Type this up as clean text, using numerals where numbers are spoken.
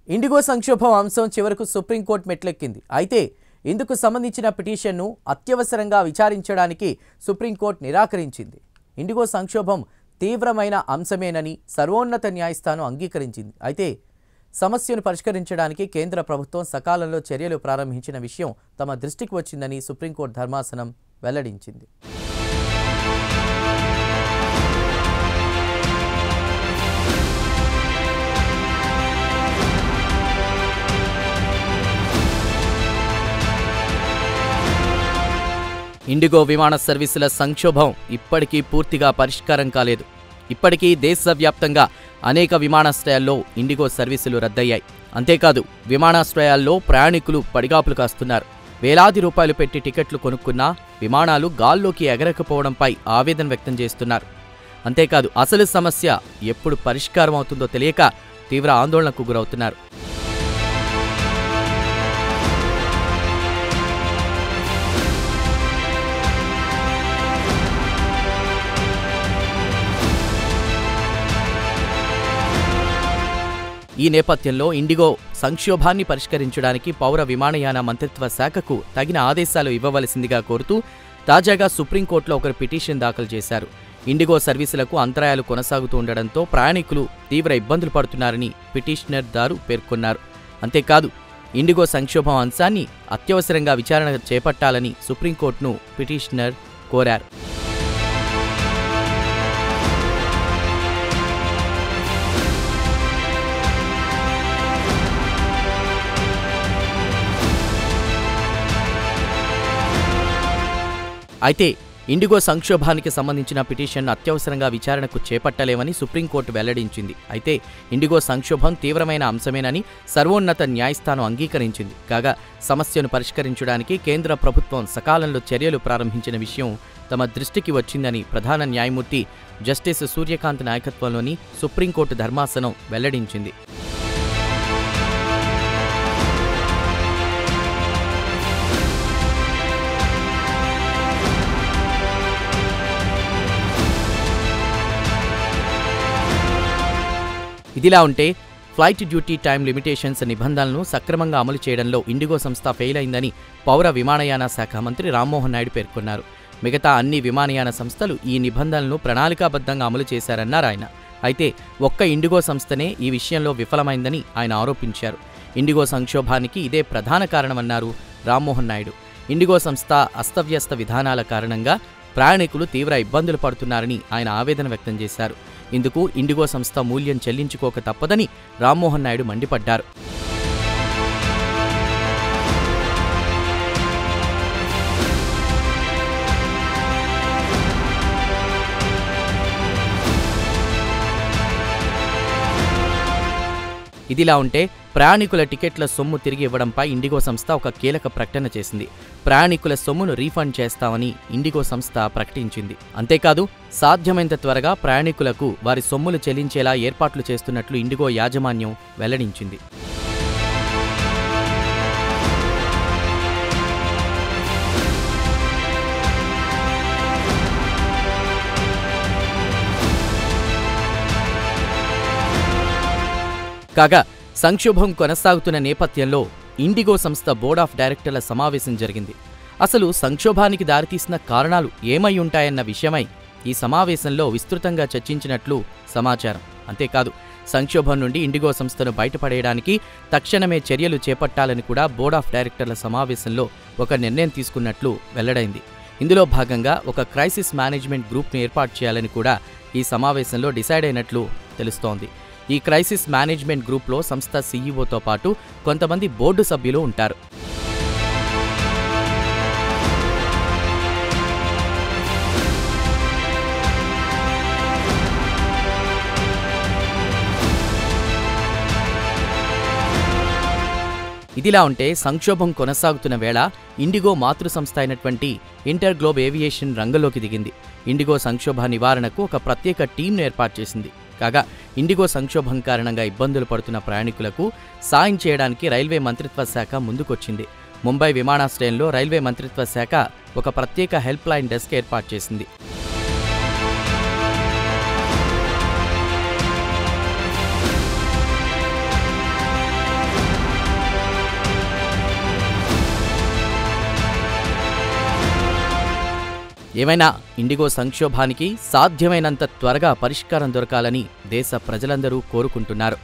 IndiGo సంక్షోభం అంశం చివరకు సుప్రీంకోర్టు మెట్లెక్కింది. అయితే ఇందుకు సంబంధించిన పిటిషన్ను అత్యవసరంగా విచారించడానికి సుప్రీంకోర్టు నిరాకరించింది. ఇండిగో సంక్షోభం తీవ్రమైన అంశమేనని సర్వోన్నత న్యాయస్థానం అంగీకరించింది. అయితే సమస్యను పరిష్కరించడానికి కేంద్ర ప్రభుత్వం సకాలంలో చర్యలు ప్రారంభించిన విషయం తమ దృష్టికి వచ్చిందని సుప్రీంకోర్టు ధర్మాసనం వెల్లడించింది. ఇండిగో విమాన సర్వీసుల సంక్షోభం ఇప్పటికీ పూర్తిగా పరిష్కారం కాలేదు. ఇప్పటికీ దేశవ్యాప్తంగా అనేక విమానాశ్రయాల్లో ఇండిగో సర్వీసులు రద్దయ్యాయి. అంతేకాదు విమానాశ్రయాల్లో ప్రయాణికులు పడిగాపులు కాస్తున్నారు. వేలాది రూపాయలు పెట్టి టికెట్లు కొనుక్కున్నా విమానాలు గాల్లోకి ఎగరకపోవడంపై ఆవేదన వ్యక్తం చేస్తున్నారు. అంతేకాదు అసలు సమస్య ఎప్పుడు పరిష్కారం అవుతుందో తెలియక తీవ్ర ఆందోళనకు గురవుతున్నారు. ఈ నేపథ్యంలో ఇండిగో సంక్షోభాన్ని పరిష్కరించడానికి పౌర విమానయాన మంత్రిత్వ శాఖకు తగిన ఆదేశాలు ఇవ్వవలసిందిగా కోరుతూ తాజాగా సుప్రీంకోర్టులో ఒకరు పిటిషన్ దాఖలు చేశారు. ఇండిగో సర్వీసులకు అంతరాయాలు కొనసాగుతూ ఉండడంతో ప్రయాణికులు తీవ్ర ఇబ్బందులు పడుతున్నారని పిటిషనర్ దారు పేర్కొన్నారు. అంతేకాదు ఇండిగో సంక్షోభం అంశాన్ని అత్యవసరంగా విచారణ చేపట్టాలని సుప్రీంకోర్టును పిటిషనర్ కోరారు. అయితే ఇండిగో సంక్షోభానికి సంబంధించిన పిటిషన్ను అత్యవసరంగా విచారణకు చేపట్టలేమని సుప్రీంకోర్టు వెల్లడించింది. అయితే ఇండిగో సంక్షోభం తీవ్రమైన అంశమేనని సర్వోన్నత న్యాయస్థానం అంగీకరించింది. కాగా సమస్యను పరిష్కరించడానికి కేంద్ర ప్రభుత్వం సకాలంలో చర్యలు ప్రారంభించిన విషయం తమ దృష్టికి వచ్చిందని ప్రధాన న్యాయమూర్తి జస్టిస్ సూర్యకాంత్ నాయకత్వంలోని సుప్రీంకోర్టు ధర్మాసనం వెల్లడించింది. ఇదిలా ఉంటే ఫ్లైట్ డ్యూటీ టైం లిమిటేషన్స్ నిబంధనలను సక్రమంగా అమలు చేయడంలో ఇండిగో సంస్థ ఫెయిల్ అయిందని పౌర విమానయాన శాఖ మంత్రి రామ్మోహన్ నాయుడు పేర్కొన్నారు. మిగతా అన్ని విమానయాన సంస్థలు ఈ నిబంధనలను ప్రణాళికాబద్ధంగా అమలు చేశారన్నారు ఆయన. అయితే ఒక్క ఇండిగో సంస్థనే ఈ విషయంలో విఫలమైందని ఆయన ఆరోపించారు. ఇండిగో సంక్షోభానికి ఇదే ప్రధాన కారణమన్నారు రామ్మోహన్ నాయుడు. ఇండిగో సంస్థ అస్తవ్యస్త విధానాల కారణంగా ప్రయాణికులు తీవ్ర ఇబ్బందులు పడుతున్నారని ఆయన ఆవేదన వ్యక్తం చేశారు. ఇందుకు ఇండిగో సంస్థ మూల్యం చెల్లించుకోక తప్పదని రామ్మోహన్ నాయుడు మండిపడ్డారు. ఇదిలా ఉంటే ప్రయాణికుల టికెట్ల సొమ్ము తిరిగి ఇవ్వడంపై ఇండిగో సంస్థ ఒక కీలక ప్రకటన చేసింది. ప్రయాణికుల సొమ్మును రీఫండ్ చేస్తామని ఇండిగో సంస్థ ప్రకటించింది. అంతేకాదు సాధ్యమైనంత త్వరగా ప్రయాణికులకు వారి సొమ్ములు చెల్లించేలా ఏర్పాట్లు చేస్తున్నట్లు ఇండిగో యాజమాన్యం వెల్లడించింది. కాగా సంక్షోభం కొనసాగుతున్న నేపథ్యంలో ఇండిగో సంస్థ బోర్డ్ ఆఫ్ డైరెక్టర్ల సమావేశం జరిగింది. అసలు సంక్షోభానికి దారితీసిన కారణాలు ఏమై ఉంటాయన్న విషయమై ఈ సమావేశంలో విస్తృతంగా చర్చించినట్లు సమాచారం. అంతేకాదు సంక్షోభం నుండి ఇండిగో సంస్థను బయటపడేయడానికి తక్షణమే చర్యలు చేపట్టాలని కూడా బోర్డ్ ఆఫ్ డైరెక్టర్ల సమావేశంలో ఒక నిర్ణయం తీసుకున్నట్లు వెల్లడైంది. ఇందులో భాగంగా ఒక క్రైసిస్ మేనేజ్మెంట్ గ్రూప్ను ఏర్పాటు చేయాలని కూడా ఈ సమావేశంలో డిసైడ్ అయినట్లు తెలుస్తోంది. ఈ క్రైసిస్ మేనేజ్మెంట్ గ్రూప్లో సంస్థ సీఈఓతో పాటు కొంతమంది బోర్డు సభ్యులు ఉంటారు. ఇదిలా ఉంటే సంక్షోభం కొనసాగుతున్న వేళ ఇండిగో మాతృ సంస్థ అయినటువంటి ఇంటర్ గ్లోబ్ ఏవియేషన్ రంగంలోకి దిగింది. ఇండిగో సంక్షోభ నివారణకు ఒక ప్రత్యేక టీంను ఏర్పాటు చేసింది. కాగా ఇండిగో సంక్షోభం కారణంగా ఇబ్బందులు పడుతున్న ప్రయాణికులకు సాయం చేయడానికి రైల్వే మంత్రిత్వ శాఖ ముందుకొచ్చింది. ముంబై విమానాశ్రయంలో రైల్వే మంత్రిత్వ శాఖ ఒక ప్రత్యేక హెల్ప్ లైన్ డెస్క్ ఏర్పాటు చేసింది. ఏమైనా ఇండిగో సంక్షోభానికి సాధ్యమైనంత త్వరగా పరిష్కారం దొరకాలని దేశ ప్రజలందరూ కోరుకుంటున్నారు.